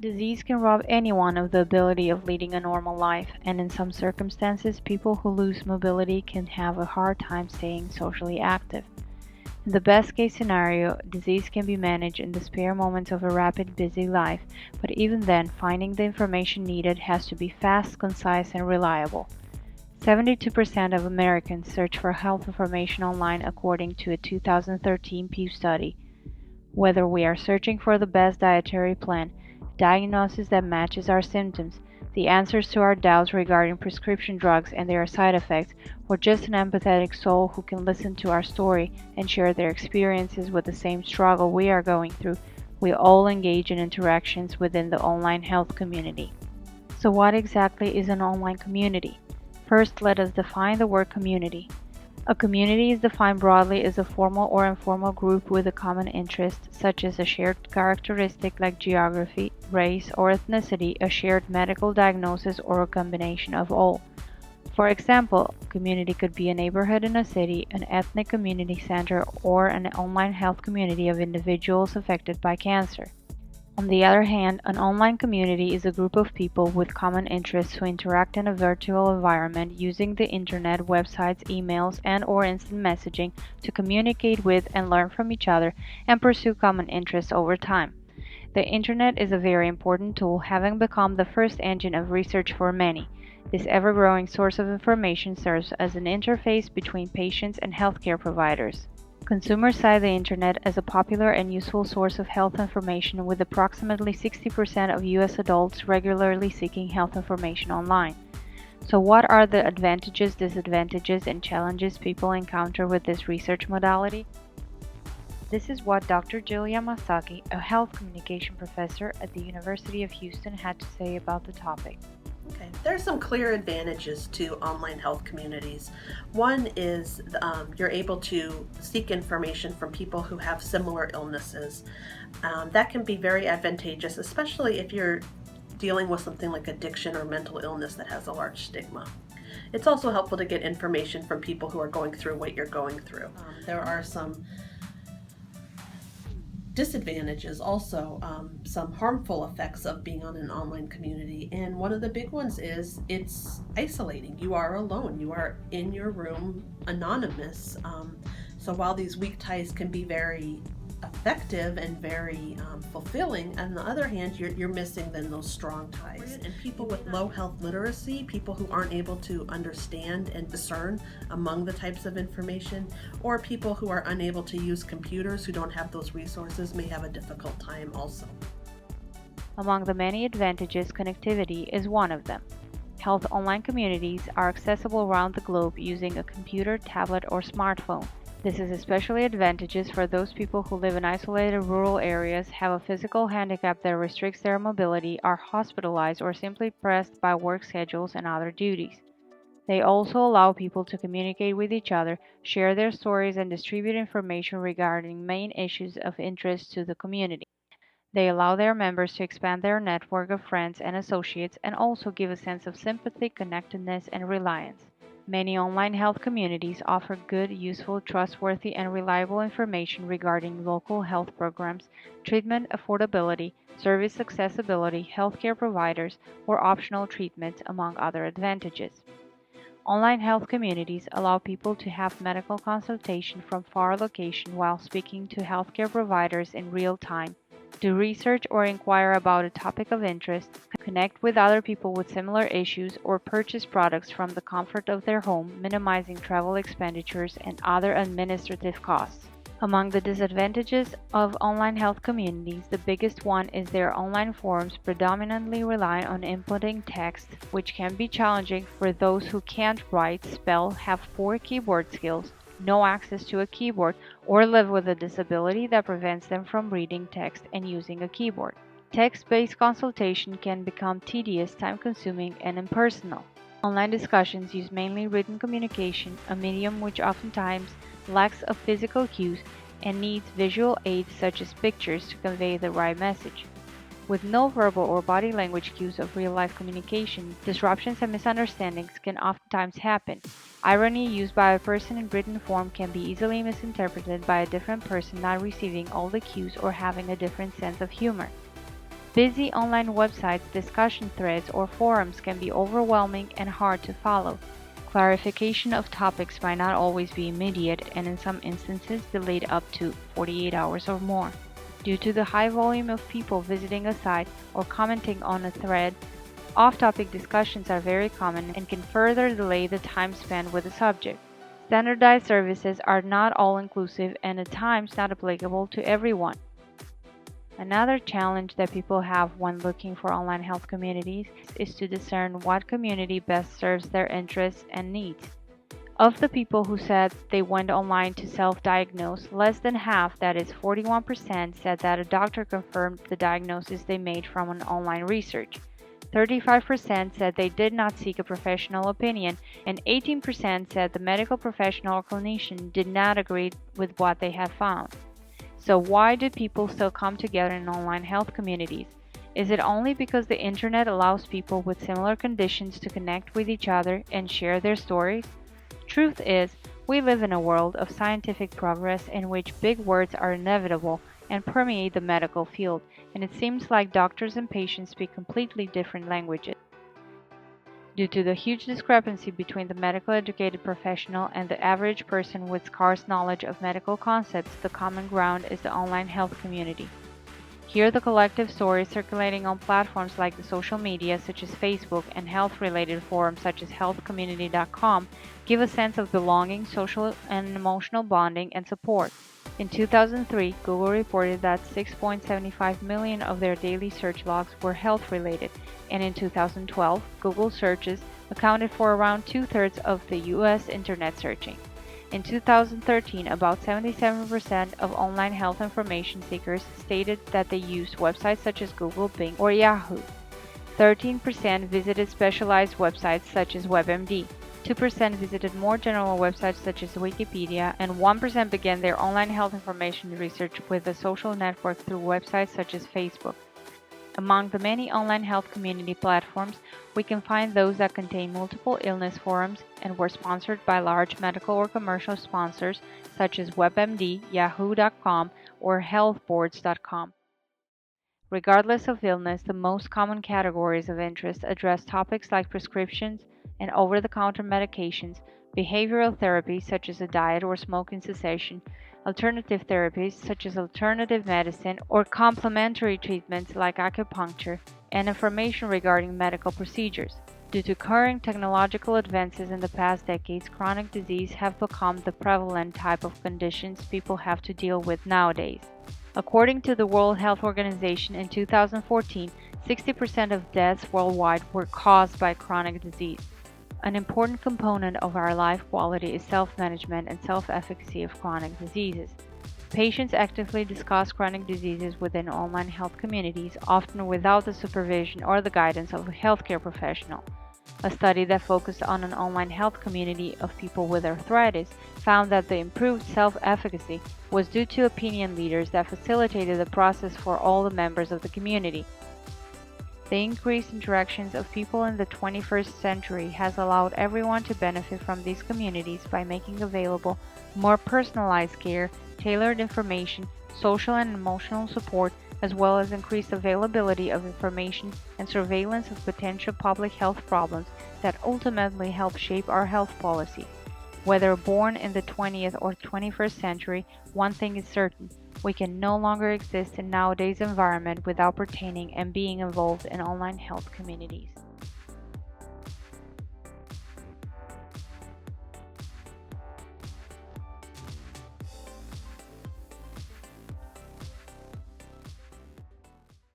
Disease can rob anyone of the ability of leading a normal life, and in some circumstances, people who lose mobility can have a hard time staying socially active. In the best case scenario, disease can be managed in the spare moments of a rapid, busy life, but even then, finding the information needed has to be fast, concise, and reliable. 72% of Americans search for health information online according to a 2013 Pew study. Whether we are searching for the best dietary plan, diagnosis that matches our symptoms, the answers to our doubts regarding prescription drugs and their side effects, or just an empathetic soul who can listen to our story and share their experiences with the same struggle we are going through, we all engage in interactions within the online health community. So, what exactly is an online community? First, let us define the word community. A community is defined broadly as a formal or informal group with a common interest, such as a shared characteristic like geography, race, or ethnicity, a shared medical diagnosis, or a combination of all. For example, a community could be a neighborhood in a city, an ethnic community center, or an online health community of individuals affected by cancer. On the other hand, an online community is a group of people with common interests who interact in a virtual environment using the internet, websites, emails, and/or instant messaging to communicate with and learn from each other and pursue common interests over time. The internet is a very important tool, having become the first engine of research for many. This ever-growing source of information serves as an interface between patients and healthcare providers. Consumers cite the internet as a popular and useful source of health information, with approximately 60% of U.S. adults regularly seeking health information online. So, what are the advantages, disadvantages, and challenges people encounter with this research modality? This is what Dr. Jill Yamasaki, a health communication professor at the University of Houston, had to say about the topic. Okay, there are some clear advantages to online health communities. One is you're able to seek information from people who have similar illnesses. That can be very advantageous, especially if you're dealing with something like addiction or mental illness that has a large stigma. It's also helpful to get information from people who are going through what you're going through. There are some disadvantages also, some harmful effects of being on an online community, and one of the big ones is it's isolating. You are alone, you are in your room, anonymous. So while these weak ties can be very effective and very fulfilling, on the other hand, you're missing then those strong ties. And people with low health literacy, people who aren't able to understand and discern among the types of information, or people who are unable to use computers, who don't have those resources, may have a difficult time also. Among the many advantages, connectivity is one of them. Health online communities are accessible around the globe using a computer, tablet, or smartphone. This is especially advantageous for those people who live in isolated rural areas, have a physical handicap that restricts their mobility, are hospitalized, or simply pressed by work schedules and other duties. They also allow people to communicate with each other, share their stories, and distribute information regarding main issues of interest to the community. They allow their members to expand their network of friends and associates and also give a sense of sympathy, connectedness, and reliance. Many online health communities offer good, useful, trustworthy, and reliable information regarding local health programs, treatment affordability, service accessibility, healthcare providers, or optional treatments, among other advantages. Online health communities allow people to have medical consultation from far location while speaking to healthcare providers in real time, do research or inquire about a topic of interest, connect with other people with similar issues, or purchase products from the comfort of their home, minimizing travel expenditures and other administrative costs. Among the disadvantages of online health communities, the biggest one is their online forums predominantly rely on inputting text, which can be challenging for those who can't write, spell, have poor keyboard skills, no access to a keyboard, or live with a disability that prevents them from reading text and using a keyboard. Text-based consultation can become tedious, time-consuming, and impersonal. Online discussions use mainly written communication, a medium which oftentimes lacks of physical cues and needs visual aids such as pictures to convey the right message. With no verbal or body language cues of real-life communication, disruptions and misunderstandings can oftentimes happen. Irony used by a person in written form can be easily misinterpreted by a different person not receiving all the cues or having a different sense of humor. Busy online websites, discussion threads, or forums can be overwhelming and hard to follow. Clarification of topics might not always be immediate and in some instances delayed up to 48 hours or more. Due to the high volume of people visiting a site or commenting on a thread, off-topic discussions are very common and can further delay the time spent with the subject. Standardized services are not all-inclusive and at times not applicable to everyone. Another challenge that people have when looking for online health communities is to discern what community best serves their interests and needs. Of the people who said they went online to self-diagnose, less than half, that is 41%, said that a doctor confirmed the diagnosis they made from an online research. 35% said they did not seek a professional opinion, and 18% said the medical professional or clinician did not agree with what they had found. So why do people still come together in online health communities? Is it only because the internet allows people with similar conditions to connect with each other and share their stories? Truth is, we live in a world of scientific progress in which big words are inevitable and permeate the medical field, and it seems like doctors and patients speak completely different languages. Due to the huge discrepancy between the medical educated professional and the average person with scarce knowledge of medical concepts, the common ground is the online health community. Here, the collective stories circulating on platforms like the social media such as Facebook and health-related forums such as healthcommunity.com give a sense of belonging, social and emotional bonding, and support. In 2003, Google reported that 6.75 million of their daily search logs were health-related, and in 2012, Google searches accounted for around two-thirds of the U.S. internet searching. In 2013, about 77% of online health information seekers stated that they used websites such as Google, Bing, or Yahoo. 13% visited specialized websites such as WebMD. 2% visited more general websites such as Wikipedia, and 1% began their online health information research with a social network through websites such as Facebook. Among the many online health community platforms, we can find those that contain multiple illness forums and were sponsored by large medical or commercial sponsors such as WebMD, Yahoo.com, or HealthBoards.com. Regardless of illness, the most common categories of interest address topics like prescriptions and over-the-counter medications, behavioral therapy such as a diet or smoking cessation, alternative therapies such as alternative medicine or complementary treatments like acupuncture, and information regarding medical procedures. Due to current technological advances in the past decades, chronic disease have become the prevalent type of conditions people have to deal with nowadays. According to the World Health Organization in 2014, 60% of deaths worldwide were caused by chronic disease. An important component of our life quality is self-management and self-efficacy of chronic diseases. Patients actively discuss chronic diseases within online health communities, often without the supervision or the guidance of a healthcare professional. A study that focused on an online health community of people with arthritis found that the improved self-efficacy was due to opinion leaders that facilitated the process for all the members of the community. The increased interactions of people in the 21st century has allowed everyone to benefit from these communities by making available more personalized care, tailored information, social and emotional support, as well as increased availability of information and surveillance of potential public health problems that ultimately help shape our health policy. Whether born in the 20th or 21st century, one thing is certain: we can no longer exist in nowadays environment without pertaining and being involved in online health communities.